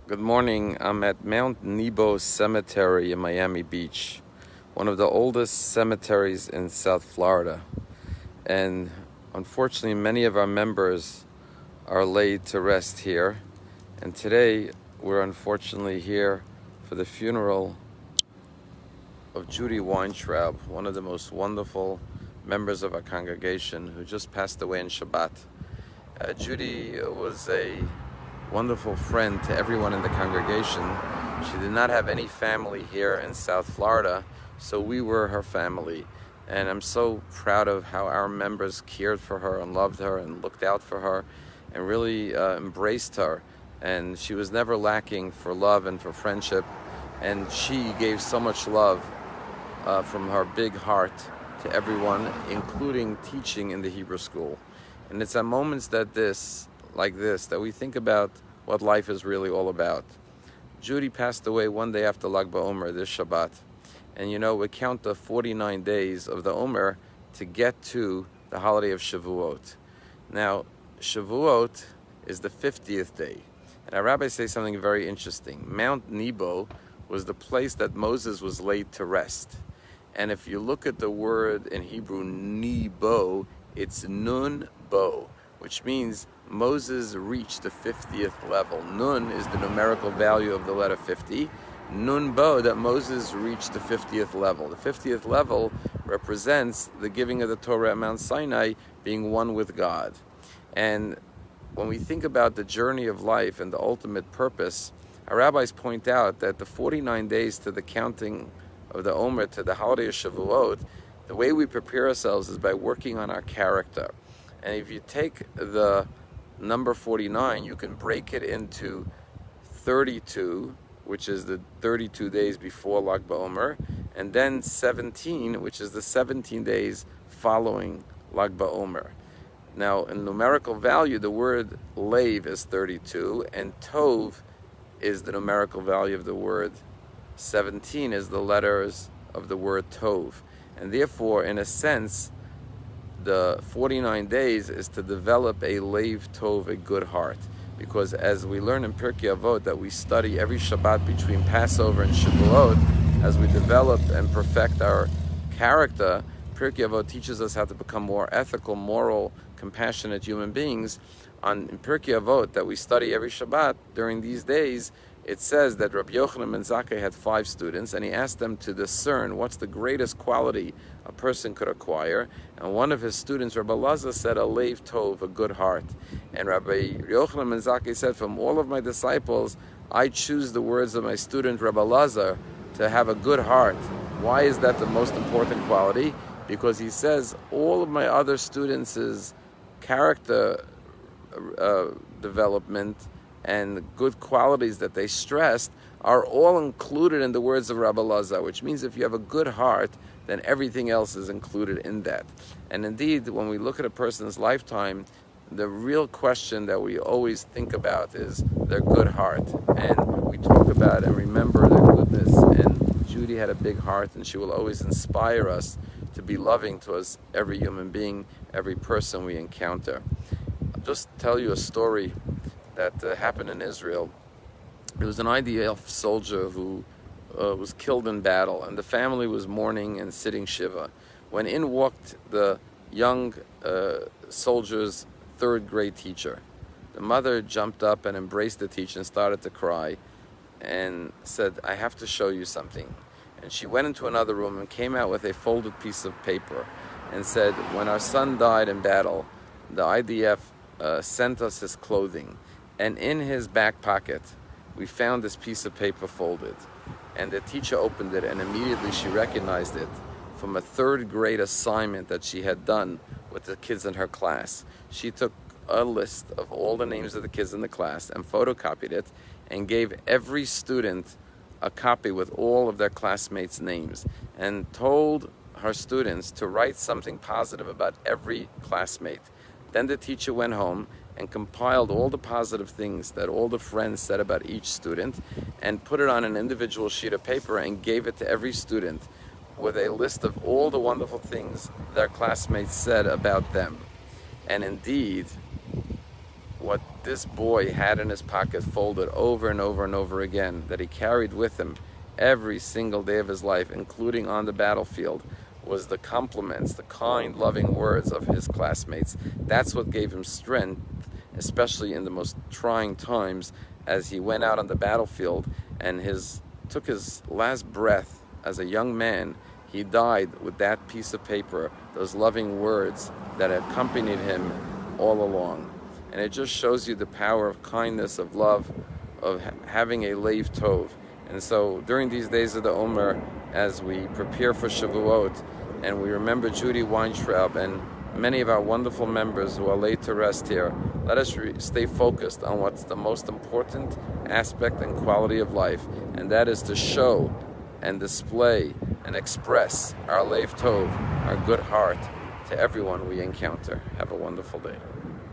Good morning. I'm at Mount Nebo Cemetery in Miami Beach, one of the oldest cemeteries in South Florida. And unfortunately, many of our members are laid to rest here. And today, we're unfortunately here for the funeral of Judy, one of the most wonderful members of our congregation who just passed away in Shabbat. Judy was a wonderful friend to everyone in the congregation. She did not have any family here in South Florida, so we were her family. And I'm so proud of how our members cared for her and loved her and looked out for her and really embraced her. And she was never lacking for love and for friendship. And she gave so much love from her big heart to everyone, including teaching in the Hebrew school. And it's at moments like this that we think about what life is really all about. Judy passed away one day after Lag BaOmer, this Shabbat. And we count the 49 days of the Omer to get to the holiday of Shavuot. Now, Shavuot is the 50th day. And our Rabbi says something very interesting. Mount Nebo was the place that Moses was laid to rest. And if you look at the word in Hebrew, Nebo, it's Nun Bo, which means Moses reached the 50th level. Nun is the numerical value of the letter 50. Nun Bo, that Moses reached the 50th level. The 50th level represents the giving of the Torah at Mount Sinai, being one with God. And when we think about the journey of life and the ultimate purpose, our rabbis point out that the 49 days to the counting of the Omer to the holiday of Shavuot, the way we prepare ourselves is by working on our character. And if you take the number 49, you can break it into 32, which is the 32 days before Lag BaOmer, and then 17, which is the 17 days following Lag BaOmer. Now, in numerical value, the word Lev is 32, and Tov is the numerical value of the word 17 is the letters of the word Tov. And therefore, in a sense, the 49 days is to develop a Lev Tov, a good heart. Because as we learn in Pirkei Avot that we study every Shabbat between Passover and Shavuot, as we develop and perfect our character, Pirkei Avot teaches us how to become more ethical, moral, compassionate human beings. In Pirkei Avot that we study every Shabbat during these days, it says that Rabbi Yochanan ben Zakkai had 5 students, and he asked them to discern what's the greatest quality a person could acquire. And one of his students, Rabbi Lazar, said a Lev Tov, a good heart. And Rabbi Yochanan ben Zakkai said, from all of my disciples, I choose the words of my student Rabbi Lazar to have a good heart. Why is that the most important quality? Because he says all of my other students' character development and good qualities that they stressed are all included in the words of Rabbi Lazar, which means if you have a good heart, then everything else is included in that. And indeed, when we look at a person's lifetime, the real question that we always think about is their good heart. And we talk about and remember their goodness. And Judy had a big heart, and she will always inspire us to be loving towards every human being, every person we encounter. I'll just tell you a story that happened in Israel. It was an IDF soldier who was killed in battle, and the family was mourning and sitting shiva. When in walked the young soldier's 3rd grade teacher. The mother jumped up and embraced the teacher and started to cry and said, I have to show you something. And she went into another room and came out with a folded piece of paper and said, when our son died in battle, the IDF sent us his clothing. And in his back pocket, we found this piece of paper folded. And the teacher opened it, and immediately she recognized it from a 3rd grade assignment that she had done with the kids in her class. She took a list of all the names of the kids in the class and photocopied it and gave every student a copy with all of their classmates' names and told her students to write something positive about every classmate. Then the teacher went home and compiled all the positive things that all the friends said about each student and put it on an individual sheet of paper and gave it to every student with a list of all the wonderful things their classmates said about them. And indeed, what this boy had in his pocket, folded over and over and over again, that he carried with him every single day of his life, including on the battlefield, was the compliments, the kind, loving words of his classmates. That's what gave him strength, especially in the most trying times, as he went out on the battlefield and took his last breath as a young man. He died with that piece of paper, those loving words that accompanied him all along. And it just shows you the power of kindness, of love, of having a leiv tov. And so during these days of the Omer, as we prepare for Shavuot, and we remember Judy Weintraub and many of our wonderful members who are laid to rest here, let us stay focused on what's the most important aspect and quality of life, and that is to show and display and express our leiv tov, our good heart, to everyone we encounter. Have a wonderful day.